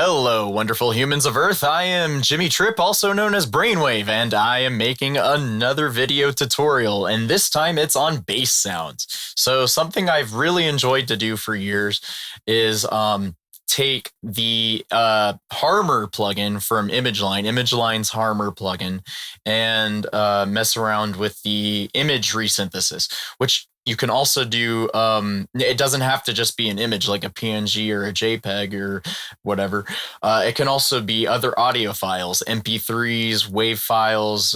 Hello, wonderful humans of Earth. I am Jimmy Tripp, also known as Brainwave, and I am making another video tutorial, and this time it's on bass sounds. So something I've really enjoyed to do for years is take the Harmor plugin from ImageLine's Harmor plugin, and mess around with the image resynthesis, which you can also do, it doesn't have to just be an image like a PNG or a JPEG or whatever. It can also be other audio files, MP3s, WAV files.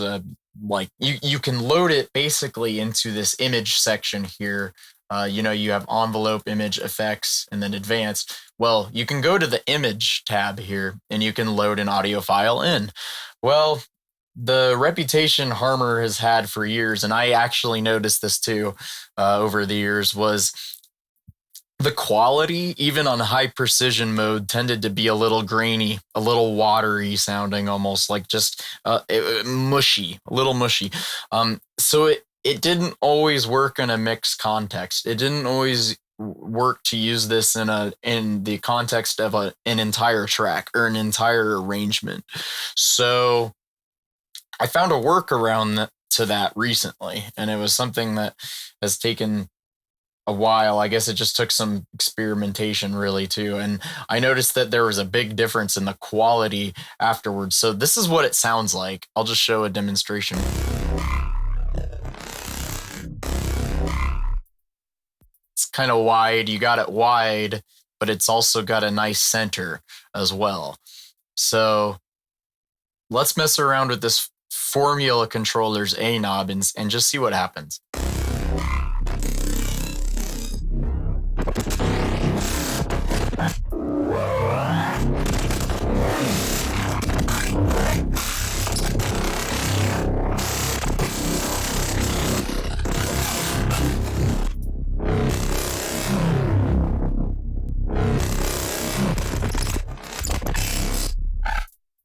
Like you can load it basically into this image section here. You have envelope, image, effects, and then advanced. Well, you can go to the image tab here and you can load an audio file in. Well, the reputation Harmor has had for years, and I actually noticed this too over the years, was the quality, even on high precision mode, tended to be a little grainy, a little watery sounding, almost like just mushy, a little mushy. So it didn't always work in a mixed context. It didn't always work to use this in the context of an entire track or an entire arrangement. So I found a workaround to that recently, and it was something that has taken a while. I guess it just took some experimentation really too. And I noticed that there was a big difference in the quality afterwards. So this is what it sounds like. I'll just show a demonstration. It's kind of wide. You got it wide, but it's also got a nice center as well. So let's mess around with this Formula Controller's A knob and just see what happens.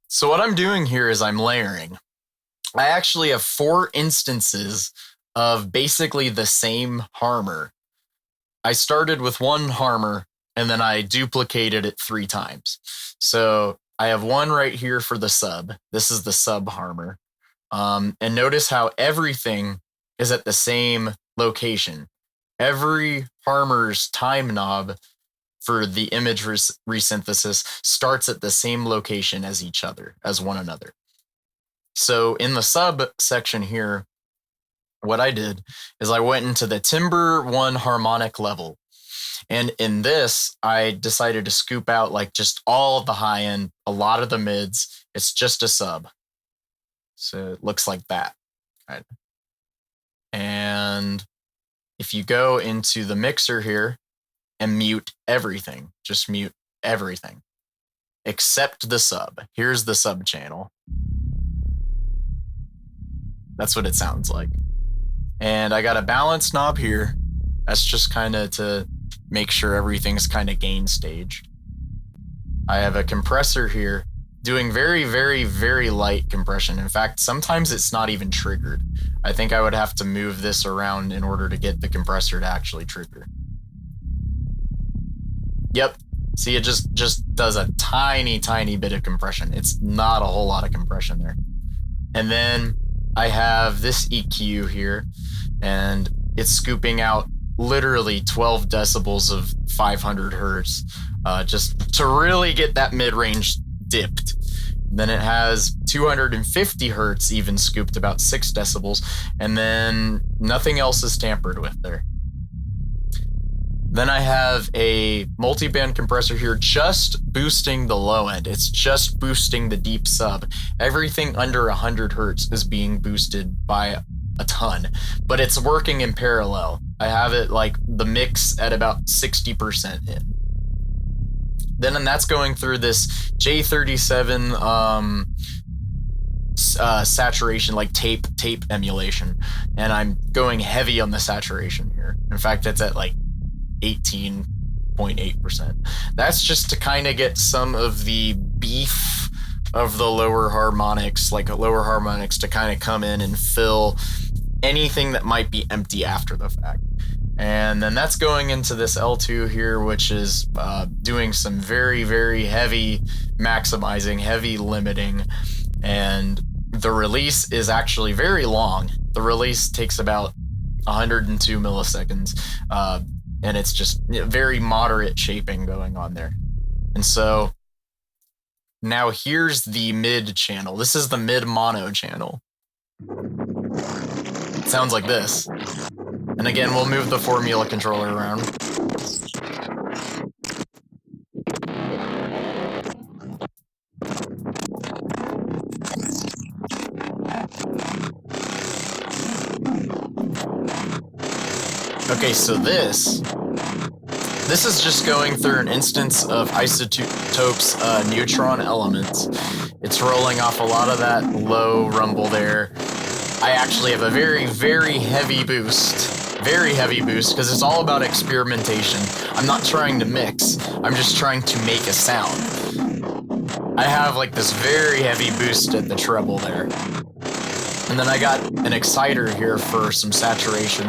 So what I'm doing here is I'm layering. I actually have 4 instances of basically the same Harmor. I started with one Harmor and then I duplicated it 3 times. So I have one right here for the sub. This is the sub Harmor. And notice how everything is at the same location. Every Harmor's time knob for the image resynthesis starts at the same location as one another. So in the sub section here, what I did is I went into the timbre 1 harmonic level. And in this, I decided to scoop out like just all of the high end, a lot of the mids. It's just a sub. So it looks like that. Right. And if you go into the mixer here and mute everything, just mute everything except the sub. Here's the sub channel. That's what it sounds like. And I got a balance knob here. That's just kind of to make sure everything's kind of gain staged. I have a compressor here doing very, very, very light compression. In fact, sometimes it's not even triggered. I think I would have to move this around in order to get the compressor to actually trigger. Yep. See, it just does a tiny, tiny bit of compression. It's not a whole lot of compression there. And then I have this EQ here, and it's scooping out literally 12 decibels of 500 hertz, just to really get that mid-range dipped. Then it has 250 hertz even scooped, about 6 decibels, and then nothing else is tampered with there. Then I have a multi-band compressor here just boosting the low end. It's just boosting the deep sub. Everything under 100 hertz is being boosted by a ton, but it's working in parallel. I have it like the mix at about 60% in. Then that's going through this J37 saturation, like tape emulation. And I'm going heavy on the saturation here. In fact, it's at like 18.8%. That's just to kind of get some of the beef of the lower harmonics, to kind of come in and fill anything that might be empty after the fact. And then that's going into this L2 here, which is doing some very, very heavy maximizing, heavy limiting. And the release is actually very long. The release takes about 102 milliseconds. And it's just very moderate shaping going on there. And so now here's the mid channel. This is the mid mono channel. It sounds like this. And again, we'll move the formula controller around. Okay, so this is just going through an instance of Isotope's neutron elements. It's rolling off a lot of that low rumble there. I actually have a very, very heavy boost. Very heavy boost, because it's all about experimentation. I'm not trying to mix. I'm just trying to make a sound. I have like this very heavy boost at the treble there. And then I got an exciter here for some saturation,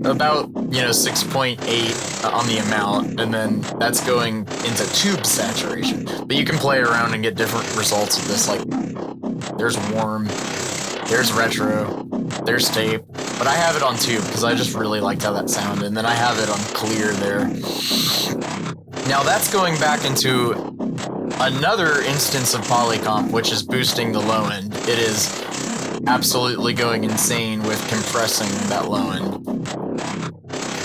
about, 6.8 on the amount, and then that's going into tube saturation. But you can play around and get different results with this, like, there's warm, there's retro, there's tape, but I have it on tube because I just really liked how that sounded, and then I have it on clear there. Now that's going back into another instance of polycomp, which is boosting the low end. It is absolutely going insane with compressing that low end.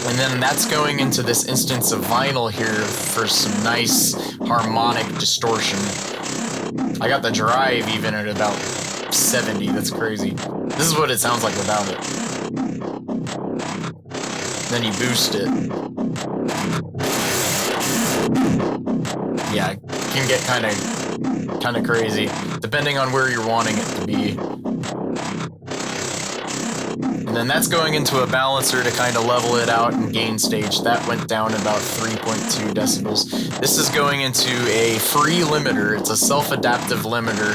And then that's going into this instance of vinyl here for some nice harmonic distortion. I got the drive even at about 70, that's crazy. This is what it sounds like without it. Then you boost it. Yeah, it can get kind of crazy, depending on where you're wanting it to be. And then that's going into a balancer to kind of level it out and gain stage. That went down about 3.2 decibels. This is going into a free limiter. It's a self-adaptive limiter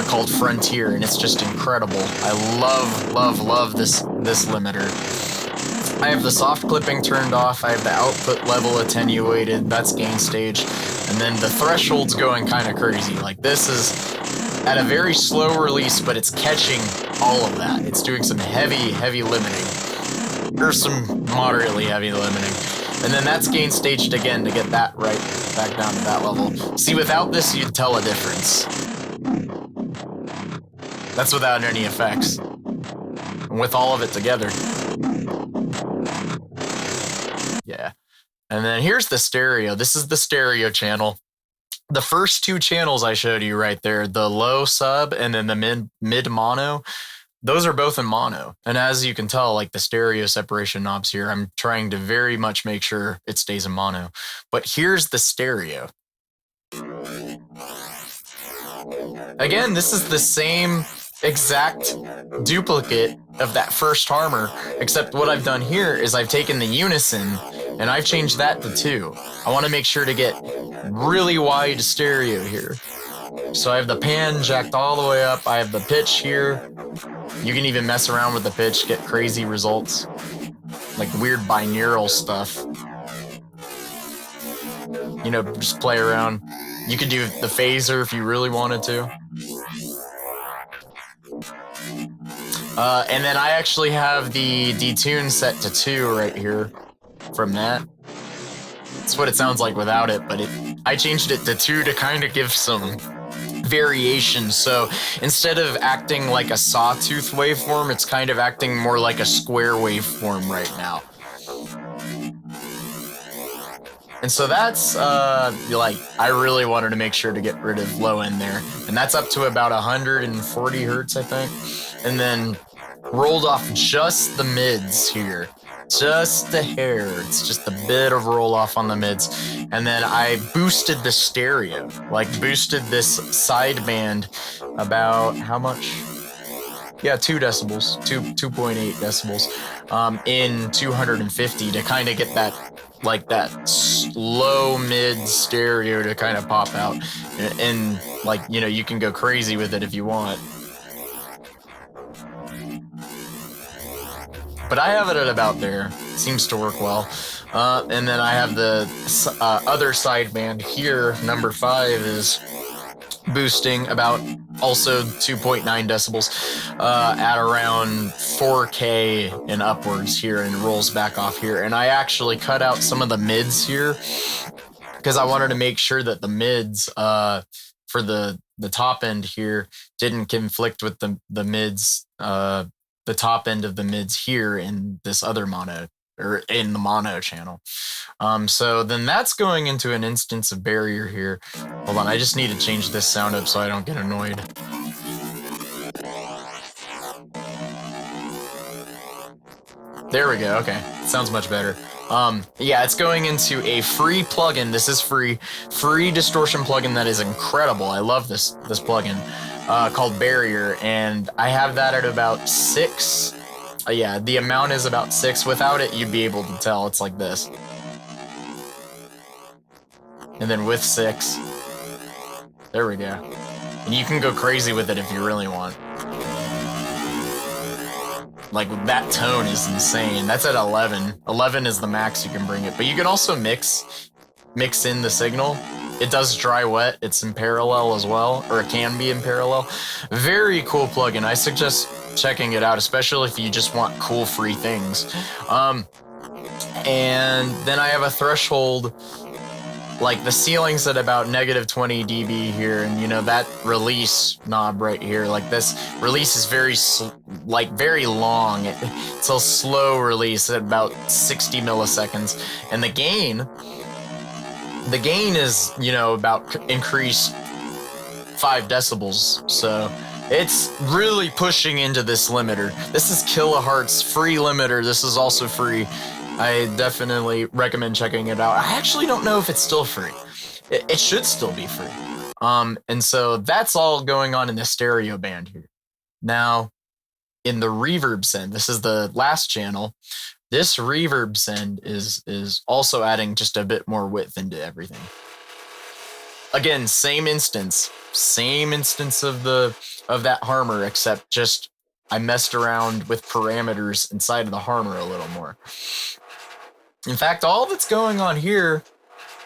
called Frontier, and it's just incredible. I love this limiter. I have the soft clipping turned off. I have the output level attenuated. That's gain stage. And then the threshold's going kind of crazy. Like, this is at a very slow release, but it's catching all of that. It's doing some heavy limiting. Or some moderately heavy limiting. And then that's gain staged again to get that right back down to that level. See, without this, you'd tell a difference. That's without any effects. And with all of it together. Yeah. And then here's the stereo. This is the stereo channel. The first two channels I showed you right there, the low sub and then the mid mono, those are both in mono. And as you can tell, like the stereo separation knobs here, I'm trying to very much make sure it stays in mono. But here's the stereo. Again, this is the same exact duplicate of that first Harmor, except what I've done here is I've taken the unison and I've changed that to 2. I want to make sure to get really wide stereo here. So I have the pan jacked all the way up. I have the pitch here. You can even mess around with the pitch, get crazy results. Like weird binaural stuff. Just play around. You could do the phaser if you really wanted to. And then I actually have the Detune set to 2 right here from that. That's what it sounds like without it, but I changed it to 2 to kind of give some variation. So instead of acting like a sawtooth waveform, it's kind of acting more like a square waveform right now. And so that's, I really wanted to make sure to get rid of low end there. And that's up to about 140 hertz, I think. And then rolled off just the mids here. Just a hair. It's just a bit of roll off on the mids. And then I boosted the stereo. Boosted this sideband about how much? Yeah, 2 decibels. 2.8 decibels. In 250 to kind of get that low mid stereo to kind of pop out. And you can go crazy with it if you want. but I have it at about there. Seems to work well. And then I have the other sideband here. Number 5 is boosting about also 2.9 decibels at around 4K and upwards here, and rolls back off here. And I actually cut out some of the mids here because I wanted to make sure that the mids for the top end here didn't conflict with the mids, the top end of the mids here in this other mono, or in the mono channel. So then that's going into an instance of barrier here. Hold on, I just need to change this sound up so I don't get annoyed. There we go. Okay, sounds much better. Yeah, it's going into a free plugin. This is free distortion plugin that is incredible. I love this plugin called Barrier, and I have that at about 6. Yeah, the amount is about 6. Without it, you'd be able to tell it's like this. And then with 6, there we go. And you can go crazy with it if you really want. Like, that tone is insane. That's at 11. 11 is the max you can bring it. But you can also mix in the signal. It does dry wet. It's in parallel as well, or it can be in parallel. Very cool plugin. I suggest checking it out, especially if you just want cool free things. And then I have a threshold. Like, the ceiling's at about -20 dB here, and you know that release knob right here, like this release is very very long. It's a slow release at about 60 milliseconds, and the gain is, you know, about increased 5 decibels. So it's really pushing into this limiter. This is kilohertz free limiter. This is also free. I definitely recommend checking it out. I actually don't know if it's still free. It should still be free. And so that's all going on in the stereo band here. Now, in the reverb send, this is the last channel. This reverb send is also adding just a bit more width into everything. Again, same instance of that Harmor, except just I messed around with parameters inside of the Harmor a little more. In fact, all that's going on here,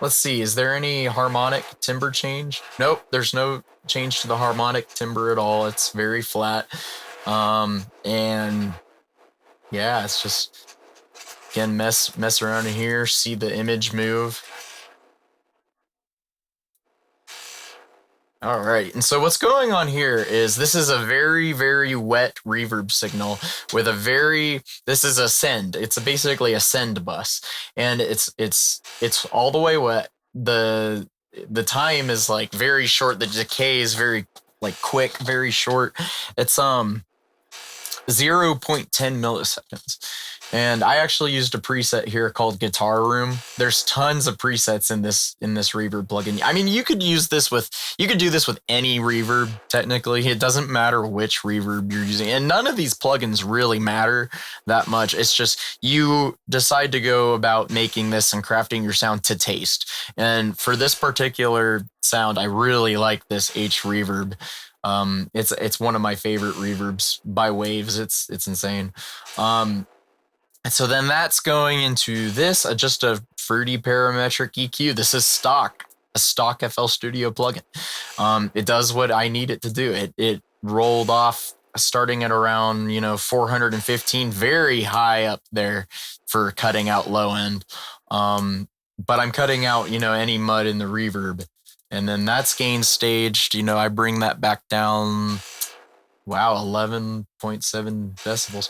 let's see, is there any harmonic timbre change? Nope, there's no change to the harmonic timbre at all. It's very flat. And yeah, it's just, again, mess around in here, see the image move. All right, and so what's going on here is this is a very, very wet reverb signal with this is a send. It's basically a send bus, and it's all the way wet. The time is like very short. The decay is very like quick, very short. It's 0.10 milliseconds. And I actually used a preset here called Guitar Room. There's tons of presets in this reverb plugin. I mean, you could do this with any reverb, technically. It doesn't matter which reverb you're using. And none of these plugins really matter that much. It's just you decide to go about making this and crafting your sound to taste. And for this particular sound, I really like this H reverb. It's one of my favorite reverbs by Waves. It's insane. And so then that's going into this, just a fruity parametric EQ. This is a stock FL Studio plugin. It does what I need it to do. It rolled off starting at around 415, very high up there for cutting out low end. But I'm cutting out any mud in the reverb, and then that's gain staged. I bring that back down. Wow, 11.7 decibels.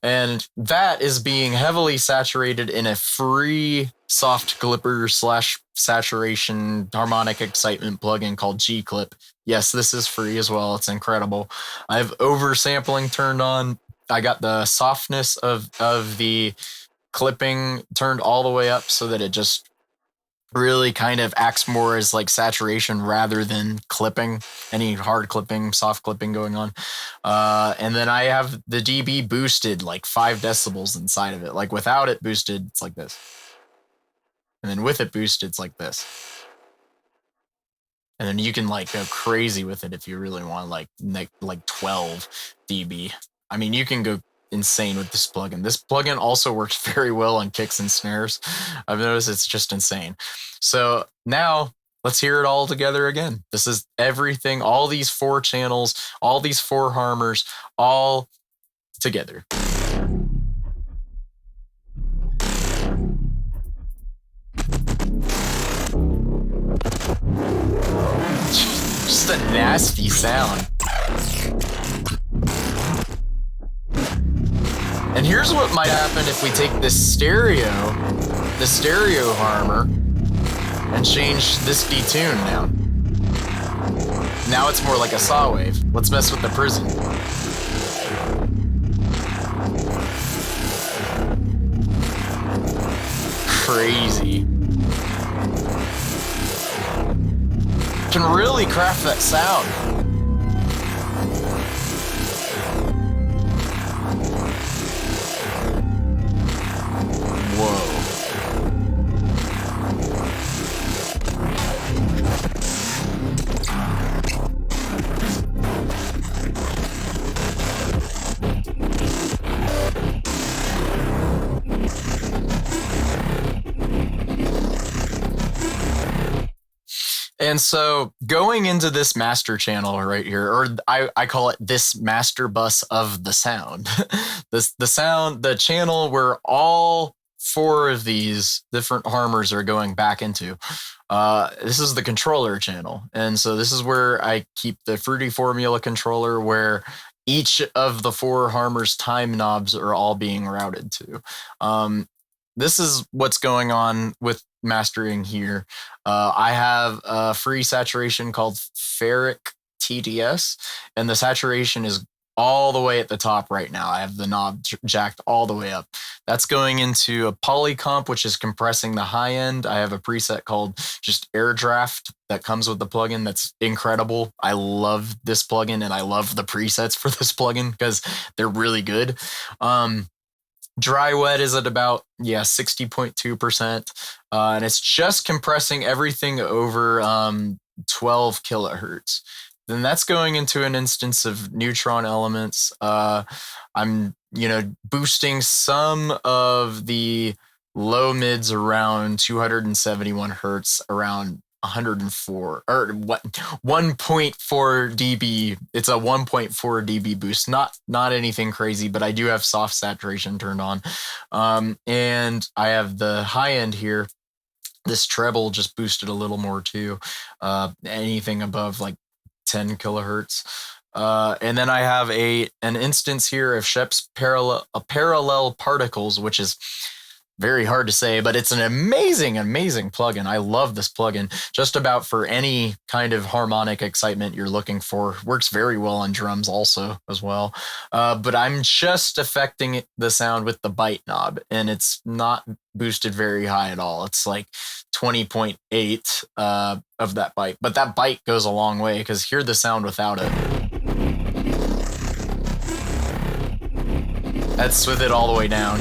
And that is being heavily saturated in a free soft clipper / saturation harmonic excitement plugin called G-Clip. Yes, this is free as well. It's incredible. I have oversampling turned on. I got the softness of the clipping turned all the way up so that it just really kind of acts more as like saturation rather than clipping, any hard clipping, soft clipping going on. And then I have the dB boosted like 5 decibels inside of it. Like without it boosted, it's like this. And then with it boosted, it's like this. And then you can like go crazy with it if you really want like 12 dB. I mean, you can go insane with this plugin. This plugin also works very well on kicks and snares. I've noticed it's just insane. So now let's hear it all together again. This is everything, all these 4 channels, all these 4 Harmors, all together. Just a nasty sound. And here's what might happen if we take this stereo Harmor, and change this detune down. Now it's more like a saw wave. Let's mess with the prison. Crazy. Can really craft that sound. Whoa. And so going into this master channel right here, or I call it this master bus of the sound, the channel where all 4 of these different Harmors are going back into. This is the controller channel. And so this is where I keep the Fruity Formula controller, where each of the 4 Harmors time knobs are all being routed to. This is what's going on with mastering here. I have a free saturation called Ferric TDS, and the saturation is all the way at the top right now. I have the knob jacked all the way up. That's going into a polycomp, which is compressing the high end. I have a preset called just Air Draft that comes with the plugin. That's incredible. I love this plugin, and I love the presets for this plugin because they're really good. Dry wet is at about 60.2%, and it's just compressing everything over 12 kilohertz. Then that's going into an instance of neutron elements. I'm boosting some of the low mids around 271 hertz, around 104 or 1.4 dB. It's a 1.4 dB boost, not anything crazy, but I do have soft saturation turned on. And I have the high end here. This treble just boosted a little more too. Anything above like 10 kilohertz. And then I have an instance here of Shep's parallel particles, which is very hard to say, but it's an amazing plugin. I love this plugin just about for any kind of harmonic excitement you're looking for. Works very well on drums also as well. But I'm just affecting the sound with the bite knob, and it's not boosted very high at all. It's like 20.8 of that bite. But that bite goes a long way because hear the sound without it. That's with it all the way down.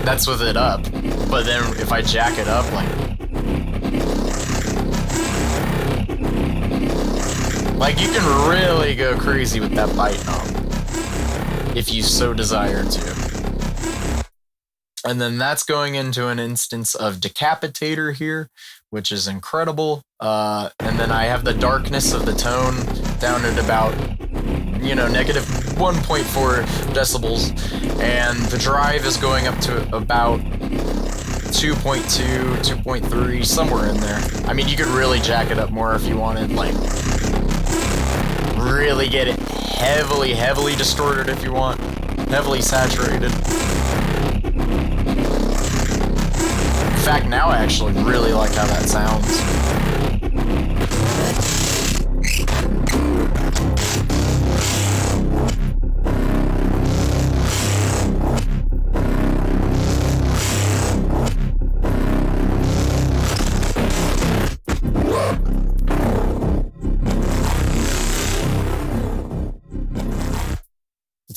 That's with it up, but then if I jack it up, like you can really go crazy with that bite knob if you so desire to. And then that's going into an instance of Decapitator here, which is incredible. And then I have the darkness of the tone down at about negative 1.4 decibels, and the drive is going up to about 2.2, 2.3, somewhere in there. I mean, you could really jack it up more if you wanted, like, really get it heavily distorted if you want, heavily saturated. In fact, now I actually really like how that sounds.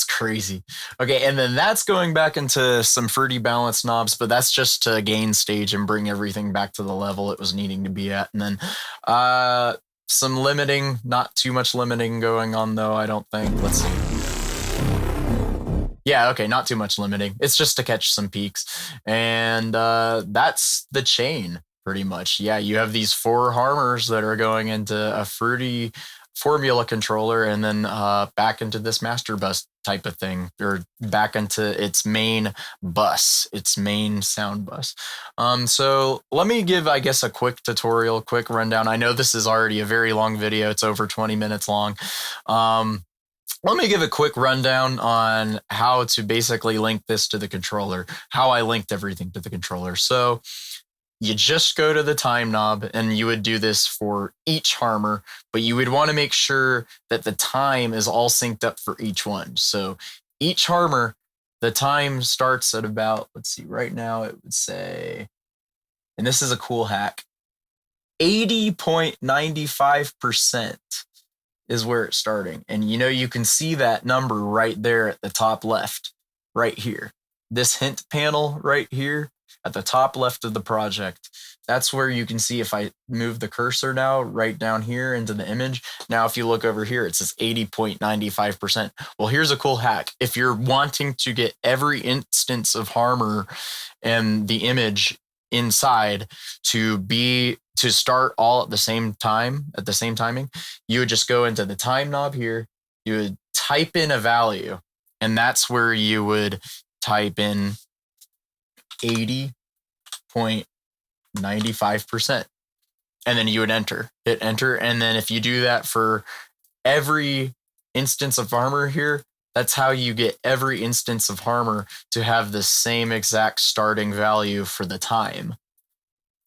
Crazy. Okay, and then that's going back into some fruity balance knobs, but that's just to gain stage and bring everything back to the level it was needing to be at. And then Some limiting, not too much limiting going on though, I don't think. Let's see. Yeah, okay, not too much limiting. It's just to catch some peaks. And that's the chain, pretty much. Yeah, you have these 4 Harmors that are going into a fruity formula controller and then back into this master bus type of thing, or back into its main bus, its main sound bus. So let me give, I guess, a quick tutorial, quick rundown. I know this is already a very long video. It's over 20 minutes long. Let me give a quick rundown on how to basically link this to the controller, how I linked everything to the controller. So you just go to the time knob, and you would do this for each Harmor, but you would want to make sure that the time is all synced up for each one. So each Harmor, the time starts at about, let's see, right now it would say, and this is a cool hack, 80.95% is where it's starting. And you know, you can see that number right there at the top left, right here. This hint panel right here at the top left of the project. That's where you can see, if I move the cursor now right down here into the image. Now, if you look over here, it says 80.95%. Well, here's a cool hack. If you're wanting to get every instance of Harmor and the image inside to start all at the same time, at the same timing, you would just go into the time knob here, you would type in a value, and that's where you would type in 80.95%. And then you would hit enter. And then if you do that for every instance of Harmor here, that's how you get every instance of Harmor to have the same exact starting value for the time.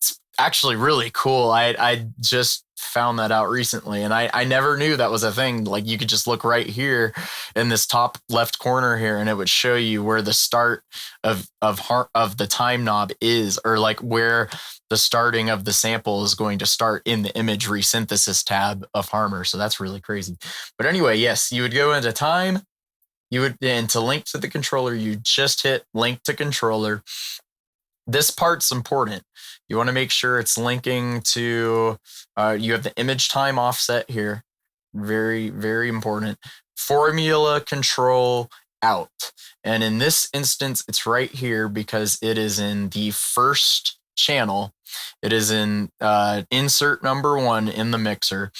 It's actually really cool. I just found that out recently, and I never knew that was a thing. Like, you could just look right here in this top left corner here, and it would show you where the start of the time knob is, or like where the starting of the sample is going to start in the image resynthesis tab of Harmor. So that's really crazy. But anyway, yes, you would go into time. And to link to the controller, you just hit link to controller. This part's important. You want to make sure it's linking to, you have the image time offset here. Very, very important. Formula control out. And in this instance, it's right here because it is in the first channel. It is in insert number 1 in the mixer.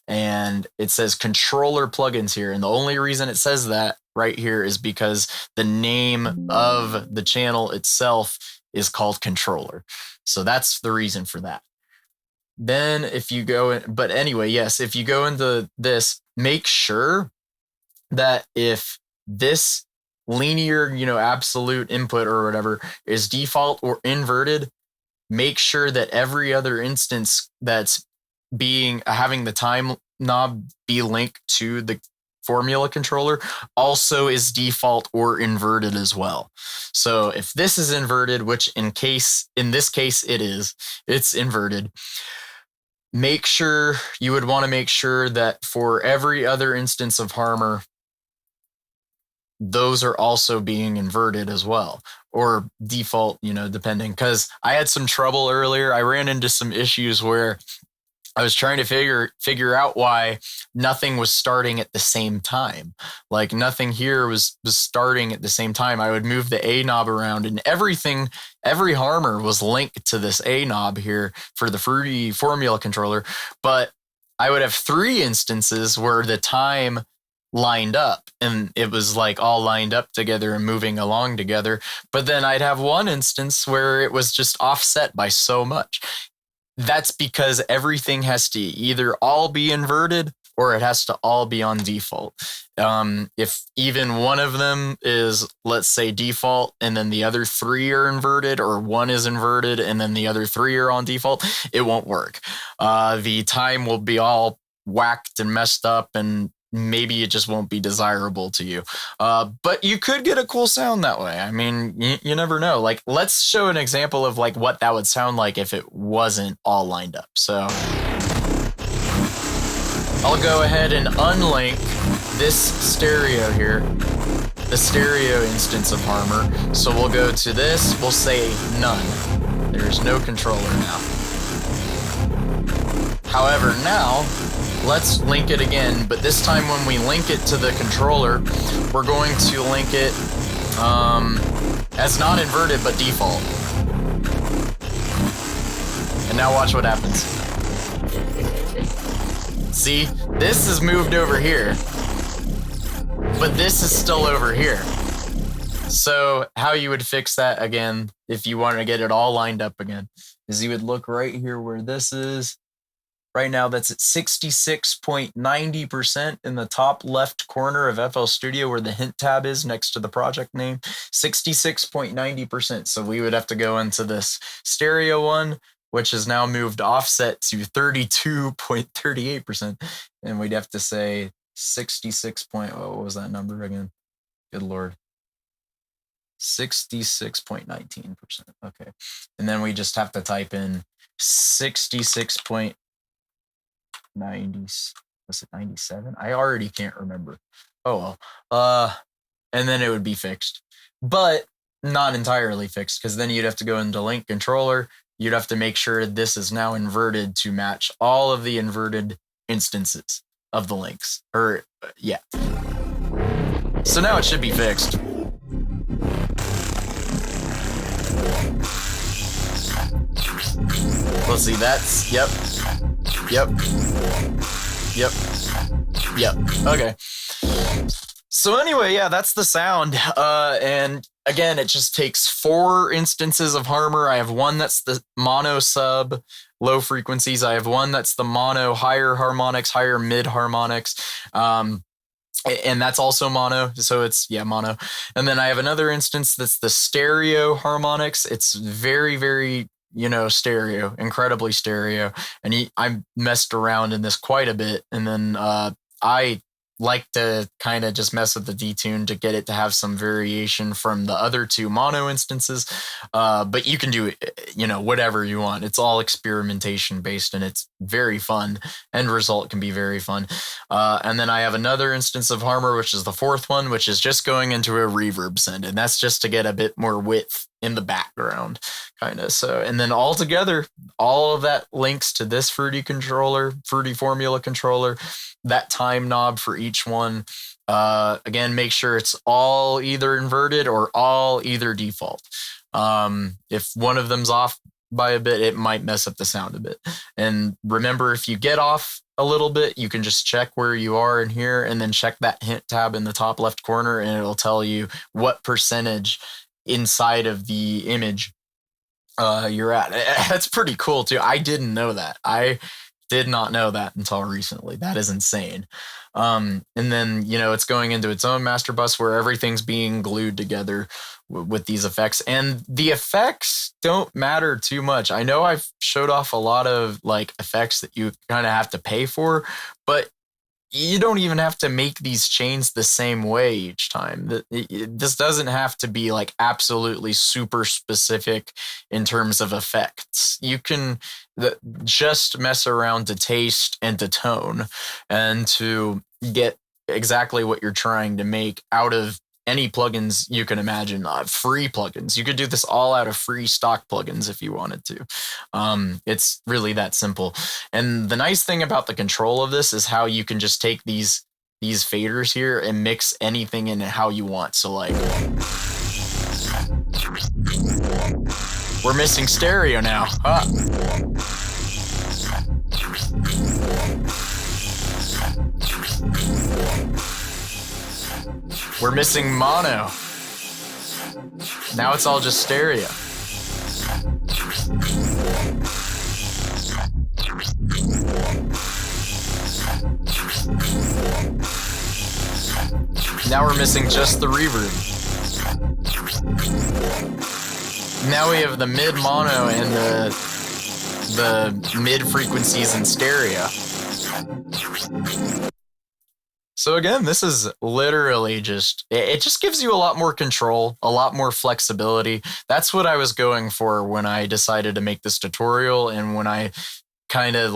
And it says controller plugins here. And the only reason it says that right here is because the name of the channel itself is called controller. So that's the reason for that. Then if you go in, but anyway, yes, if you go into this, make sure that if this linear, absolute input or whatever is default or inverted, make sure that every other instance that's having the time knob be linked to the formula controller also is default or inverted as well. So if this is inverted, which in this case it's inverted, you would want to make sure that for every other instance of Harmor, those are also being inverted as well, or default, depending. Because I had some trouble earlier. I ran into some issues where I was trying to figure out why nothing was starting at the same time. Like, nothing here was starting at the same time. I would move the A knob around, and every Harmor was linked to this A knob here for the fruity formula controller. But I would have 3 instances where the time lined up, and it was like all lined up together and moving along together. But then I'd have 1 instance where it was just offset by so much. That's because everything has to either all be inverted or it has to all be on default. If even one of them is, let's say, default, and then the other 3 are inverted, or one is inverted and then the other 3 are on default, it won't work. The time will be all whacked and messed up, and maybe it just won't be desirable to you. But you could get a cool sound that way. I mean, you never know. Like, let's show an example of like what that would sound like if it wasn't all lined up. So I'll go ahead and unlink this stereo here, the stereo instance of Harmor. So we'll go to this, we'll say none. There's no controller now. However, now let's link it again, but this time when we link it to the controller, we're going to link it as not inverted but default. And now watch what happens. See, this is moved over here, but this is still over here. So how you would fix that again, if you want to get it all lined up again, is you would look right here where this is. Right now, that's at 66.90% in the top left corner of FL Studio where the hint tab is next to the project name. 66.90%. So we would have to go into this stereo one, which is now moved offset to 32.38%. And we'd have to say 66. What was that number again? Good Lord. 66.19%. Okay. And then we just have to type in 66.90. Was it 97? I already can't remember. Oh well. And then it would be fixed. But not entirely fixed, because then you'd have to go into link controller. You'd have to make sure this is now inverted to match all of the inverted instances of the links. Or yeah. So now it should be fixed. Let's see, that's, yep. Okay. So anyway, yeah, that's the sound. And again, it just takes 4 instances of Harmor. I have one that's the mono sub low frequencies. I have one that's the mono higher harmonics, higher mid harmonics. And that's also mono. So it's, yeah, mono. And then I have another instance that's the stereo harmonics. It's very, very, stereo, incredibly stereo. And I messed around in this quite a bit. And then I like to kind of just mess with the detune to get it to have some variation from the other 2 mono instances. But you can do, whatever you want. It's all experimentation based and it's very fun. End result can be very fun. And then I have another instance of Harmor, which is the 4th one, which is just going into a reverb send. And that's just to get a bit more width in the background, kind of. So, and then all together, all of that links to this Fruity Formula controller, that time knob for each one. Again, make sure it's all either inverted or all either default. If one of them's off by a bit, it might mess up the sound a bit. And remember, if you get off a little bit, you can just check where you are in here and then check that hint tab in the top left corner, and it'll tell you what percentage inside of the image you're at. That's pretty cool too. I didn't know that. I did not know that until recently. That is insane. And then, it's going into its own master bus where everything's being glued together with these effects. And the effects don't matter too much. I know I've showed off a lot of effects that you kind of have to pay for, but you don't even have to make these chains the same way each time. This doesn't have to be absolutely super specific in terms of effects. You can just mess around to taste and to tone and to get exactly what you're trying to make out of any plugins you can imagine. Free plugins. You could do this all out of free stock plugins if you wanted to. It's really that simple. And the nice thing about the control of this is how you can just take these faders here and mix anything in how you want. So we're missing stereo now. We're missing mono. Now it's all just stereo. Now we're missing just the reverb. Now we have the mid mono and the mid frequencies in stereo. So again, this is literally it just gives you a lot more control, a lot more flexibility. That's what I was going for when I decided to make this tutorial and when I kind of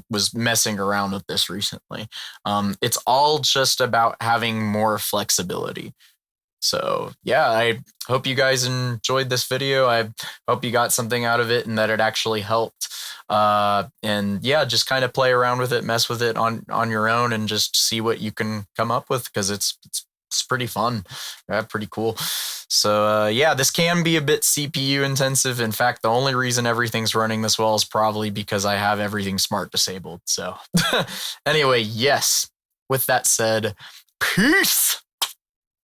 was messing around with this recently. It's all just about having more flexibility. So yeah, I hope you guys enjoyed this video. I hope you got something out of it and that it actually helped. And yeah, just kind of play around with it, mess with it on your own, and just see what you can come up with, because it's pretty fun. Pretty cool. So yeah, this can be a bit CPU intensive. In fact, the only reason everything's running this well is probably because I have everything smart disabled. So anyway, yes, with that said, peace.